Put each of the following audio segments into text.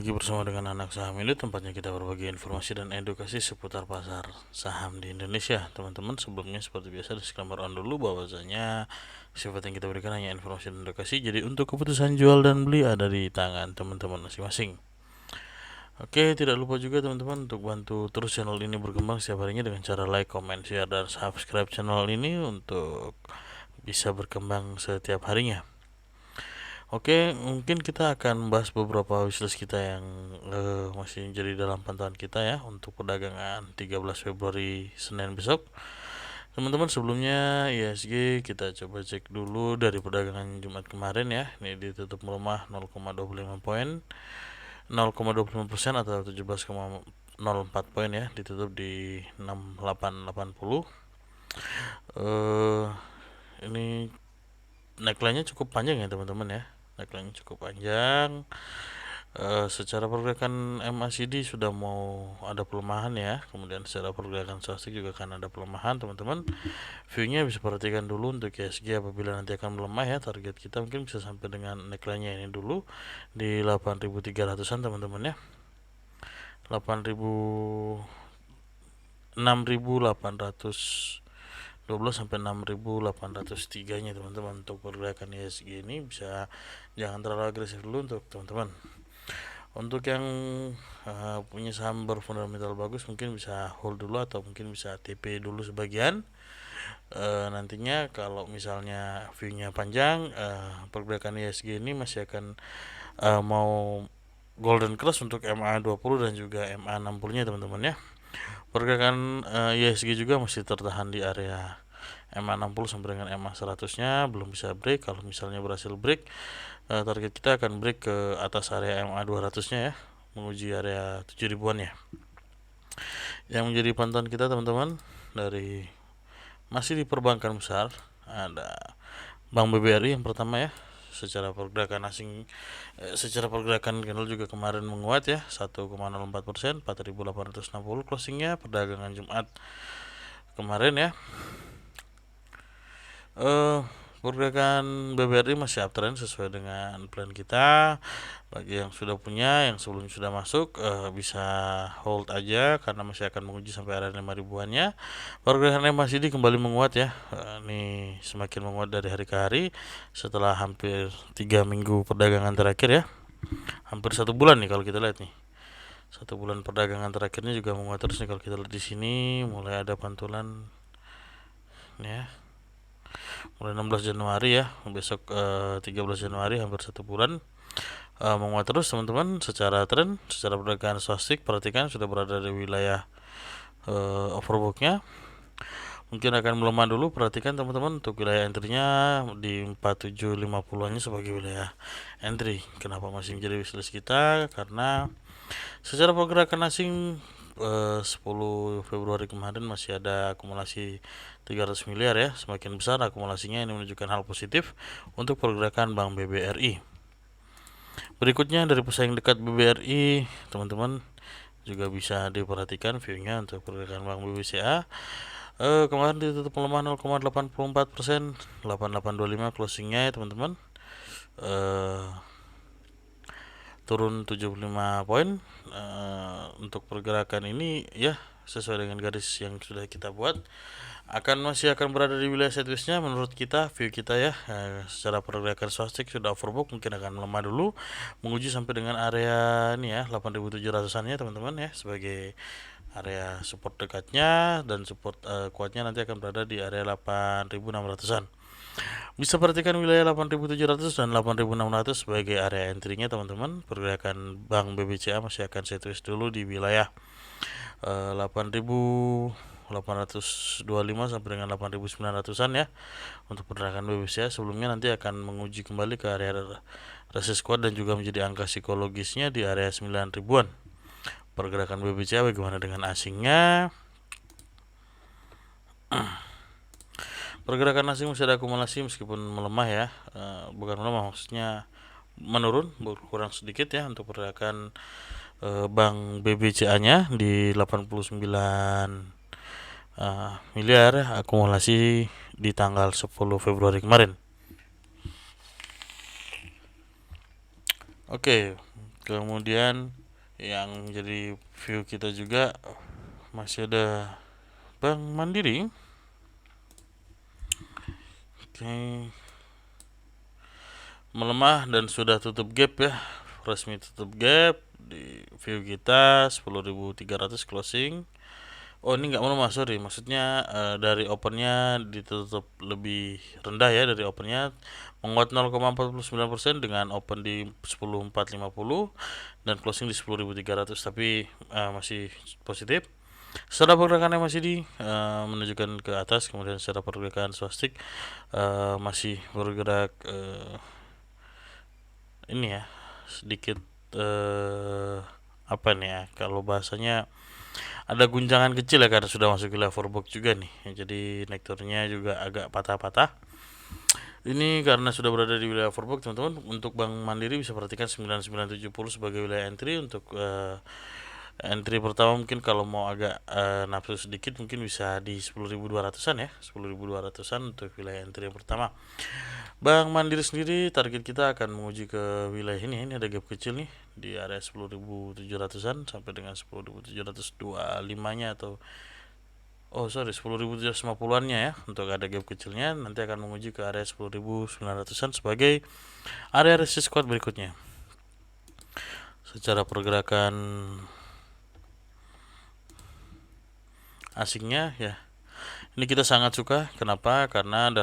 lagi bersama dengan anak saham ini, tempatnya kita berbagi informasi dan edukasi seputar pasar saham di Indonesia. Teman-teman, sebelumnya seperti biasa disclaimer on dulu bahwasanya sifat yang kita berikan hanya informasi dan edukasi. Jadi untuk keputusan jual dan beli ada di tangan teman-teman masing-masing. Oke, tidak lupa juga teman-teman untuk bantu terus channel ini berkembang setiap harinya dengan cara like, comment, share, dan subscribe channel ini untuk bisa berkembang setiap harinya. Oke, mungkin kita akan membahas beberapa wishlist kita yang masih jadi dalam pantauan kita ya untuk perdagangan 13 Februari Senin besok. Teman-teman, sebelumnya ISG kita coba cek dulu dari perdagangan Jumat kemarin ya. Ini ditutup melemah 0,25 poin, 0,25% atau 17,04 poin ya, ditutup di 6880. Ini neckline-nya cukup panjang ya teman-teman ya. Neckline cukup panjang. Secara pergerakan MACD sudah mau ada pelemahan ya, kemudian secara pergerakan stochastik juga akan ada pelemahan teman-teman. View-nya bisa perhatikan dulu untuk ISG apabila nanti akan melemah ya. Target kita mungkin bisa sampai dengan neckline-nya ini dulu di 8.300-an teman-teman ya. 6.812 sampai 6.803 nya teman-teman untuk pergerakan ISG ini. Bisa jangan terlalu agresif dulu untuk teman-teman. Untuk yang punya saham berfundamental bagus mungkin bisa hold dulu atau mungkin bisa TP dulu sebagian. Nantinya kalau misalnya view-nya panjang, pergerakan ISG ini masih akan mau golden cross untuk MA20 dan juga MA60 nya teman-teman ya. Pergerakan ISG juga masih tertahan di area MA60 sampai dengan MA100 nya, belum bisa break. Kalau misalnya berhasil break, target kita akan break ke atas area MA200 nya ya, menguji area 7 ribuan ya. Yang menjadi pantauan kita teman-teman dari masih di perbankan besar, ada Bank BBRI yang pertama ya. Secara pergerakan asing, secara pergerakan candle juga kemarin menguat ya, 1,04%, 4.860 closingnya perdagangan Jumat kemarin ya. Pergerakan BBRI masih uptrend sesuai dengan plan kita. Bagi yang sudah punya, yang sebelumnya sudah masuk, bisa hold aja karena masih akan menguji sampai area 5 ribuannya. Pergerakan MACD kembali menguat ya. Ini semakin menguat dari hari ke hari setelah hampir 3 minggu perdagangan terakhir ya. Hampir 1 bulan nih kalau kita lihat nih. 1 bulan perdagangan terakhirnya juga menguat terus nih. Kalau kita lihat di sini mulai ada pantulan nih ya. Mulai 16 Januari ya, besok 13 Januari, hampir 1 bulan menguat terus teman-teman. Secara tren, secara perdagangan stochastik perhatikan sudah berada di wilayah overbought-nya. Mungkin akan melemah dulu, perhatikan teman-teman untuk wilayah entry-nya di 4750-nya sebagai wilayah entry. Kenapa masih menjadi wishlist kita? Karena secara pergerakan asing 10 Februari kemarin masih ada akumulasi 300 miliar ya, semakin besar akumulasinya. Ini menunjukkan hal positif untuk pergerakan Bank BBRI. Berikutnya dari pesaing dekat BBRI teman-teman juga bisa diperhatikan view-nya untuk pergerakan Bank BBCA. Kemarin ditutup melemah 0,84%, 8825 closingnya ya teman-teman. Turun 75 poin. Untuk pergerakan ini ya sesuai dengan garis yang sudah kita buat, masih akan berada di wilayah sideways-nya menurut kita, view kita ya. Secara pergerakan stochastik sudah overbought, mungkin akan melemah dulu menguji sampai dengan area ini ya 8.700-an ya teman-teman ya, sebagai area support dekatnya, dan support kuatnya nanti akan berada di area 8.600-an. Bisa perhatikan wilayah 8.700 dan 8.600 sebagai area entry-nya teman-teman. Pergerakan Bank BBCA masih akan sideways dulu di wilayah 8.825 sampai dengan 8.900-an ya untuk pergerakan BBCA. Sebelumnya nanti akan menguji kembali ke area resist kuat dan juga menjadi angka psikologisnya di area 9 ribuan. Pergerakan BBCA bagaimana dengan asingnya? Pergerakan asing masih ada akumulasi meskipun melemah ya, bukan melemah, maksudnya menurun, berkurang sedikit ya untuk pergerakan Bank BBCA-nya di 89 miliar akumulasi di tanggal 10 Februari kemarin. Oke, Kemudian yang jadi view kita juga masih ada Bank Mandiri. Oke, melemah dan sudah tutup gap ya, resmi tutup gap di view kita 10.300 closing. Oh ini nggak melemah, sorry, maksudnya dari opennya ditutup lebih rendah ya, dari opennya menguat 0,49% dengan open di 10.450 dan closing di 10.300, tapi masih positif. Secara pergerakannya masih menunjukkan ke atas, kemudian secara pergerakan swastik masih bergerak ini ya, sedikit apa nih ya, kalau bahasanya ada guncangan kecil ya karena sudah masuk wilayah overbought juga nih. Jadi naik turunnya juga agak patah-patah. Ini karena sudah berada di wilayah overbought, teman-teman. Untuk Bank Mandiri bisa perhatikan 9970 sebagai wilayah entry. Untuk entry pertama mungkin kalau mau agak nafsu sedikit mungkin bisa di 10.200-an ya, 10.200-an untuk wilayah entry yang pertama. Bank Mandiri sendiri target kita akan menguji ke wilayah ini ada gap kecil nih di area 10.700-an sampai dengan 10.725-nya atau 10.750-annya ya, untuk ada gap kecilnya nanti akan menguji ke area 10.900-an sebagai area resist kuat berikutnya. Secara pergerakan asingnya ya, ini kita sangat suka. Kenapa? Karena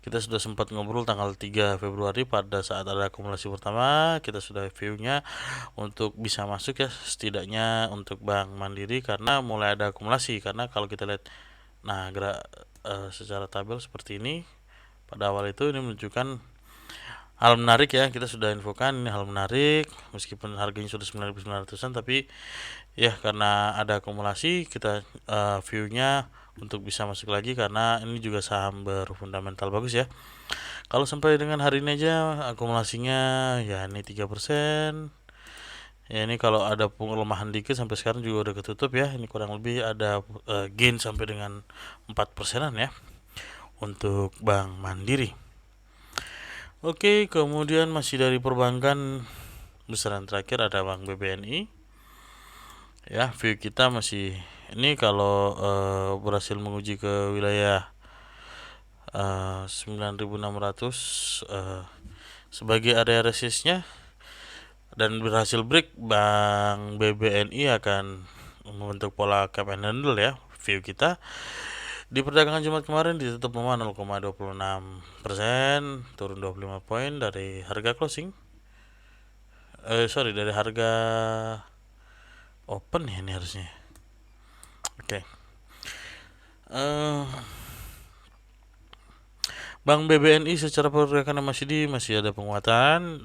kita sudah sempat ngobrol tanggal 3 Februari pada saat ada akumulasi pertama, kita sudah view-nya untuk bisa masuk ya, setidaknya untuk Bank Mandiri karena mulai ada akumulasi. Karena kalau kita lihat gerak secara tabel seperti ini pada awal itu, ini menunjukkan hal menarik ya, kita sudah infokan ini hal menarik meskipun harganya sudah 9.900-an, tapi ya karena ada akumulasi kita view-nya untuk bisa masuk lagi karena ini juga saham berfundamental bagus ya. Kalau sampai dengan hari ini aja akumulasinya ya ini 3%. Ya ini kalau ada pelemahan dikit sampai sekarang juga udah ketutup ya. Ini kurang lebih ada gain sampai dengan 4%-an ya untuk Bank Mandiri. Oke, kemudian masih dari perbankan besaran terakhir ada Bank BBNI. Ya, view kita masih ini kalau berhasil menguji ke wilayah 9.600 sebagai area resistnya dan berhasil break, Bank BBNI akan membentuk pola cap and handle ya. View kita di perdagangan Jumat kemarin ditutup melemah 0,26%, turun 25 poin dari harga closing. Dari harga open ya ini harusnya. Oke. Bank BBNI secara pergerakan masih ada penguatan,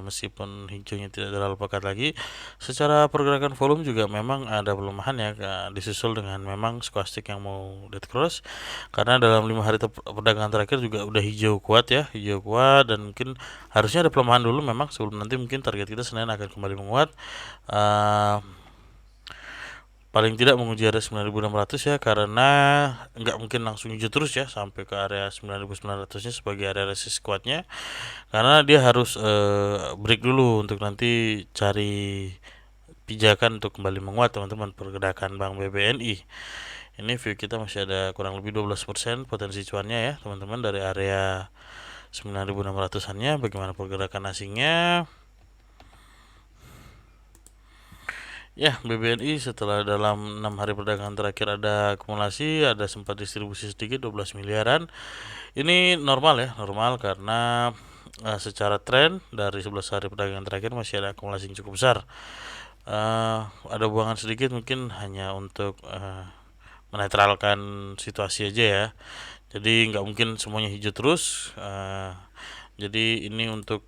meskipun hijaunya tidak terlalu pekat lagi. Secara pergerakan volume juga memang ada pelemahan ya, disusul dengan memang scholastic yang mau dead cross, karena dalam 5 hari perdagangan terakhir juga udah hijau kuat dan mungkin harusnya ada pelemahan dulu memang sebelum nanti mungkin target kita Senin akan kembali menguat. Paling tidak menguji area 9.600 ya, karena nggak mungkin langsung hijau terus ya sampai ke area 9.900-nya sebagai area resist kuatnya, karena dia harus break dulu untuk nanti cari pijakan untuk kembali menguat teman-teman. Pergerakan Bank BBNI ini view kita masih ada kurang lebih 12% potensi cuannya ya teman-teman dari area 9.600-annya. Bagaimana pergerakan asingnya? Ya, BBNI setelah dalam 6 hari perdagangan terakhir ada akumulasi, ada sempat distribusi sedikit 12 miliaran. Ini normal karena secara tren dari 11 hari perdagangan terakhir masih ada akumulasi yang cukup besar. Ada buangan sedikit mungkin hanya untuk menetralkan situasi aja ya. Jadi nggak mungkin semuanya hijau terus. Jadi ini untuk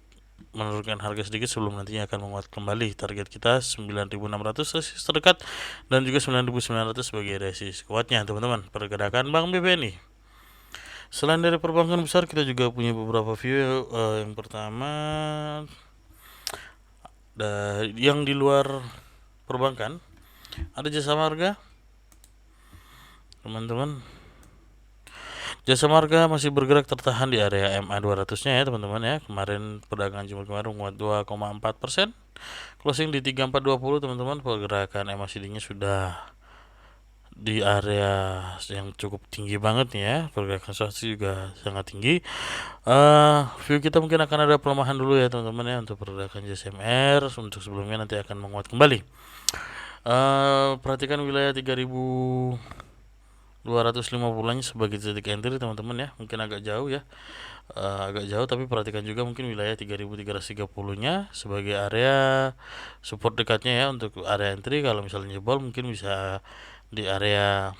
menurunkan harga sedikit sebelum nantinya akan menguat kembali. Target kita 9.600 resist terdekat dan juga 9.900 sebagai resist kuatnya teman-teman. Pergerakan Bank BBNI. Selain dari perbankan besar, kita juga punya beberapa view. Yang pertama yang di luar perbankan ada jasa marga teman-teman. Jasa Marga masih bergerak tertahan di area MA 200-nya ya teman-teman ya. Kemarin perdagangan Jumat kemarin menguat 2,4%. Closing di 3420 teman-teman. Pergerakan MACD-nya sudah di area yang cukup tinggi banget nih ya. Pergerakan swasta juga sangat tinggi. View kita mungkin akan ada pelemahan dulu ya teman-teman ya untuk pergerakan JSMR. Untuk sebelumnya nanti akan menguat kembali. Perhatikan wilayah 3250-nya sebagai titik entry teman-teman ya. Mungkin agak jauh ya. Agak jauh, tapi perhatikan juga mungkin wilayah 3330-nya sebagai area support dekatnya ya untuk area entry. Kalau misalnya jebol mungkin bisa di area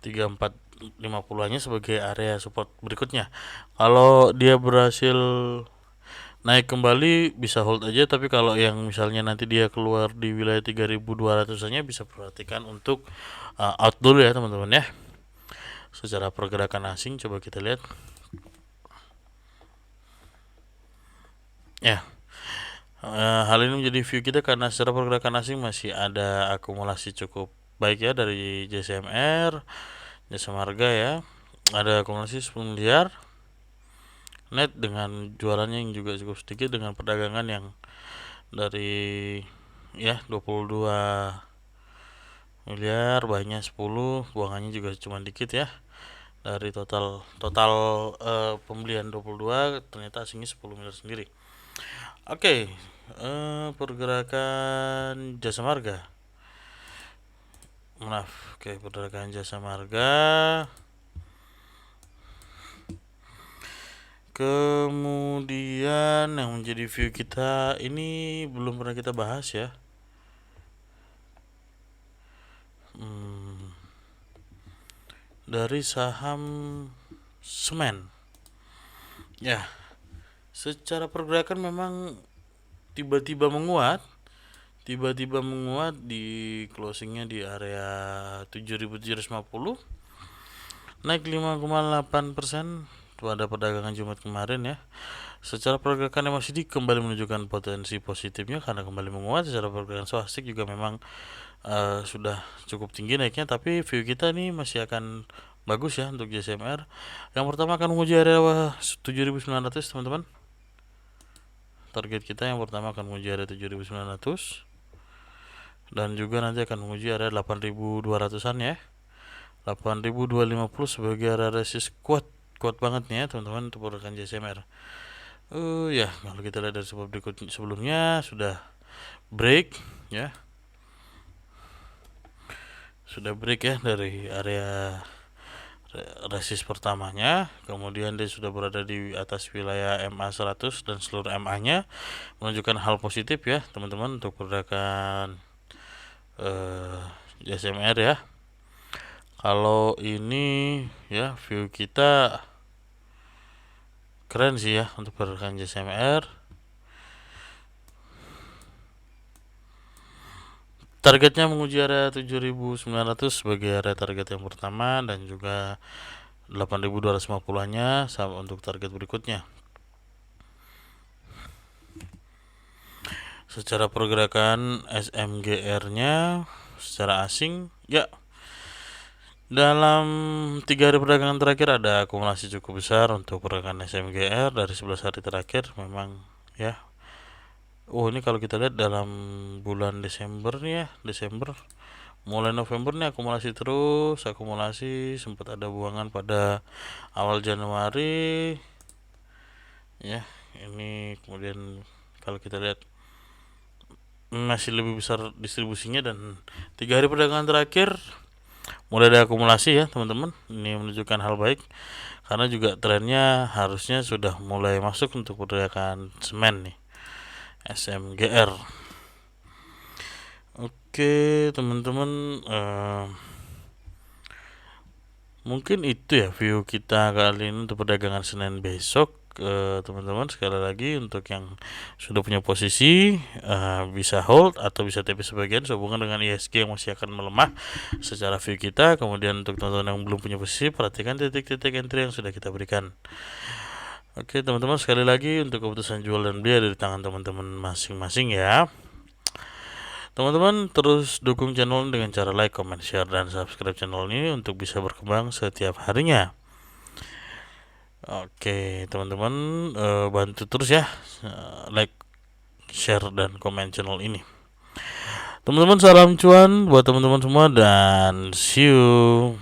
3450-nya sebagai area support berikutnya. Kalau dia berhasil naik kembali bisa hold aja, tapi kalau yang misalnya nanti dia keluar di wilayah 3200-nya bisa perhatikan untuk out dulu ya teman-teman ya. Secara pergerakan asing coba kita lihat ya. Hal ini menjadi view kita karena secara pergerakan asing masih ada akumulasi cukup baik ya dari JSMR, Jasa Marga ya. Ada akumulasi 10 miliar net dengan jualannya yang juga cukup sedikit, dengan perdagangan yang dari ya 22 miliar, banyak 10, buangannya juga cuma dikit ya. Dari total pembelian 22 ternyata asingnya 10 miliar sendiri. Oke, pergerakan Jasa Marga. Pergerakan Jasa Marga. Kemudian yang menjadi view kita ini belum pernah kita bahas ya. Dari saham semen. Ya, secara pergerakan memang tiba-tiba menguat di closingnya di area 7.750, naik 5,8% pada perdagangan Jumat kemarin ya. Secara pergerakan MACD kembali menunjukkan potensi positifnya karena kembali menguat. Secara pergerakan swastik juga memang sudah cukup tinggi naiknya, tapi view kita nih masih akan bagus ya untuk JSMR. Yang pertama akan menguji area 7.900 teman-teman. Target kita yang pertama akan menguji area 7.900 dan juga nanti akan menguji area 8.200-an ya. 8.250 sebagai area resist kuat banget nih ya teman-teman untuk pergerakan JSMR. Ya, kalau kita lihat dari sebab berikut sebelumnya sudah break ya. Sudah break ya dari area resist pertamanya, kemudian dia sudah berada di atas wilayah MA 100 dan seluruh MA-nya, menunjukkan hal positif ya teman-teman untuk pergerakan JSMR ya. Kalau ini ya view kita keren sih ya untuk pergerakan JSMR. Targetnya menguji area 7.900 sebagai area target yang pertama dan juga 8.250-nya sama untuk target berikutnya. Secara pergerakan SMGR-nya secara asing ya, dalam 3 hari perdagangan terakhir ada akumulasi cukup besar untuk pergerakan SMGR dari 11 hari terakhir memang ya. Ini kalau kita lihat dalam bulan Desember nih ya, mulai November nih akumulasi terus, sempat ada buangan pada awal Januari ya. Ini kemudian kalau kita lihat masih lebih besar distribusinya, dan 3 hari perdagangan terakhir mulai ada akumulasi ya teman-teman. Ini menunjukkan hal baik karena juga trennya harusnya sudah mulai masuk untuk pergerakan semen nih, SMGR. Oke teman-teman, mungkin itu ya view kita kali ini untuk perdagangan Senin besok. Teman-teman sekali lagi untuk yang sudah punya posisi bisa hold atau bisa TP sebagian sehubungan dengan ISG yang masih akan melemah secara view kita. Kemudian untuk teman-teman yang belum punya posisi, perhatikan titik-titik entry yang sudah kita berikan. Oke teman-teman, sekali lagi untuk keputusan jual dan beli ada di tangan teman-teman masing-masing ya. Teman-teman terus dukung channel dengan cara like, comment, share, dan subscribe channel ini untuk bisa berkembang setiap harinya. Oke, teman-teman, bantu terus ya, like, share dan komen channel ini. Teman-teman, salam cuan buat teman-teman semua dan see you.